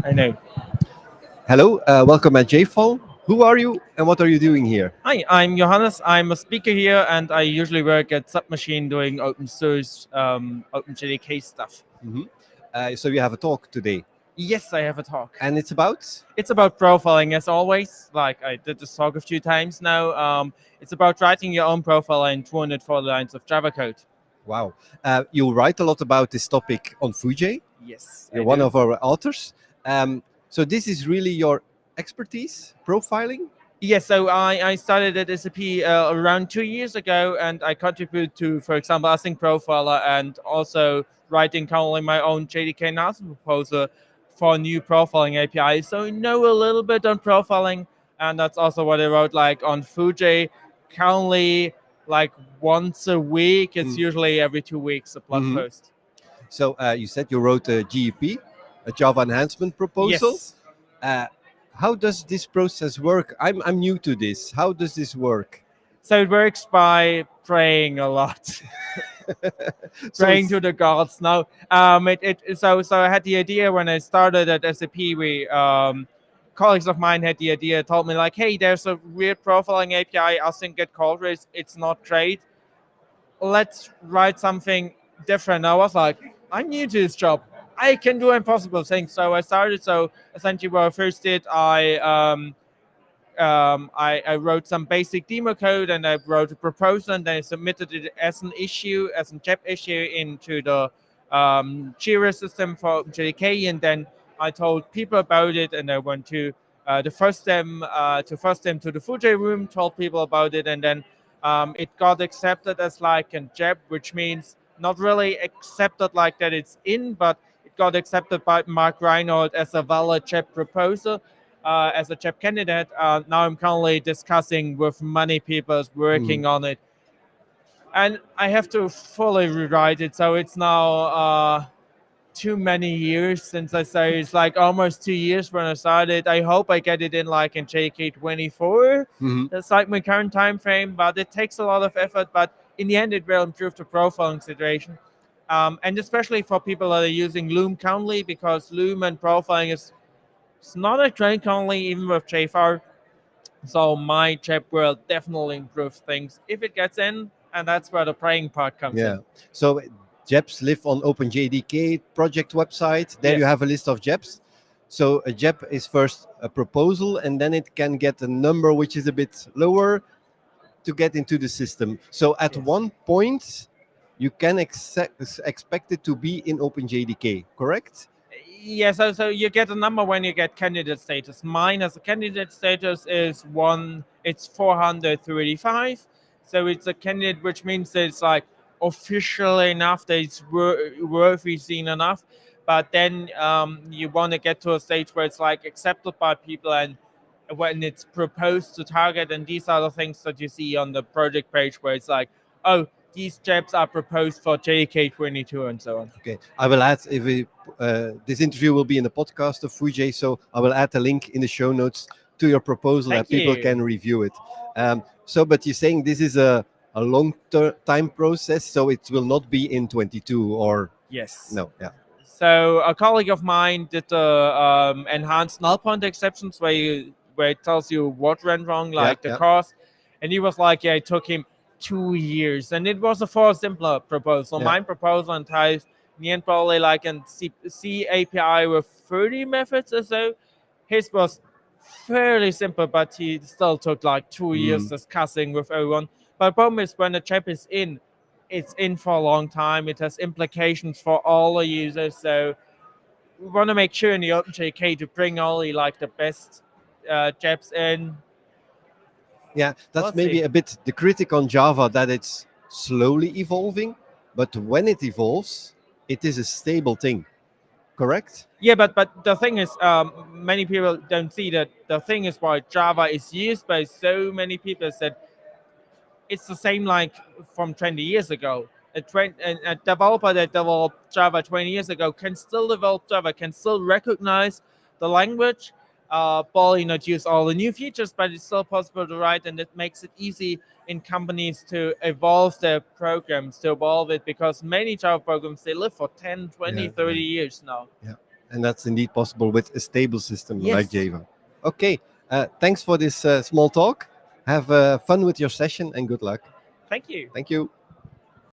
I know. Hello, welcome at JFall. Who are you and what are you doing here? Hi, I'm Johannes. I'm a speaker here, and I usually work at Submachine doing open source, OpenJDK stuff. hmm so you have a talk today, Yes, I have a talk. and it's about. It's about profiling, as always. Like I did this talk a few times now. It's about writing your own profile in 240 lines of Java code. Wow, you write a lot about this topic on Foojay. Yes, I You're one do. of our authors. So this is really your expertise, profiling. Yes, so I started at SAP around 2 years ago, and I contribute to, for example, Async Profiler and also writing currently my own JDK announcement proposal for new profiling API. So I know a little bit on profiling, and that's also what I wrote like on Foojay. Currently, like once a week, it's Mm. usually every 2 weeks a blog Mhm. post. So you said you wrote a GEP, a Java enhancement proposal. Yes. Uh, how does this process work? I'm new to this. How does this work? So it works by praying a lot. So Praying it's to the gods. No, so I had the idea when I started at SAP. We colleagues of mine had the idea, told me like, hey, there's a weird profiling API. I think get called rates. It's not great. Let's write something different. I was like, I'm new to this job. I can do impossible things. So I started. So essentially, what I first did, I wrote some basic demo code and I wrote a proposal and then I submitted it as an issue, as a JEP issue into the Jira system for JDK. And then I told people about it and I went to the first them to the Foojay room, told people about it, and then it got accepted as like a JEP, which means not really accepted like that it's in, but it got accepted by Mark Reinhold as a valid JEP proposal as a CHEP candidate. Now I'm currently discussing with many people Mhm. working on it, and I have to fully rewrite it. So it's now too many years since I started. It's like almost 2 years when I started. I hope I get it in like in JK24. Mhm. That's like my current time frame, but it takes a lot of effort. But in the end, it will improve the profiling situation. And especially for people that are using Loom currently, because Loom and profiling is it's not a great currently, even with JFR. So my chip will definitely improve things if it gets in, and that's where the praying part comes Yeah. in. So JEPs live on OpenJDK project website. There you Yes. have a list of JEPs. So a JEP is first a proposal, and then it can get a number which is a bit lower to get into the system. So at Yes. one point, you can expect it to be in OpenJDK, correct? Yeah, so you get a number when you get candidate status. Mine as a candidate status is it's 435. So it's a candidate, which means that it's like official enough that it's worthy seen enough. But then you want to get to a stage where it's like accepted by people and when it's proposed to target, and these are the things that you see on the project page where it's like, oh, these jobs are proposed for JK22 and so on. Okay, I will add if we, this interview will be in the podcast of Foojay, so I will add a link in the show notes to your proposal that Thank people you. can review it. But you're saying this is a long time process, so it will not be in 22 or Yes. no? Yeah. So a colleague of mine did the enhanced null point exceptions where it tells you what went wrong, Yeah, like the yeah. cause, and he was like, yeah, it took him 2 years, and it was a far simpler proposal. Yeah. Mine proposal entices in the end probably like a C API with 30 methods or so. His was fairly simple, but he still took like 2 years Mm. discussing with everyone. But the problem is when the chip is in, it's in for a long time. It has implications for all the users. So we want to make sure in the OpenJK to bring only like the best jobs in. Yeah, We'll that's maybe see. a bit the critic on Java that it's slowly evolving, but when it evolves, it is a stable thing, correct? Yeah, but the thing is, many people don't see that the thing is why Java is used by so many people is that it's the same like from 20 years ago. A developer that developed Java 20 years ago can still develop Java, can still recognize the language, probably not use all the new features, but it's still possible to write, and it makes it easy in companies to evolve their programs, to evolve it, because many Java programs, they live for 10, 20, Yeah, 30 years now. yeah. And that's indeed possible with a stable system like Yes. Java. Okay, thanks for this small talk. Have fun with your session and good luck. Thank you. Thank you.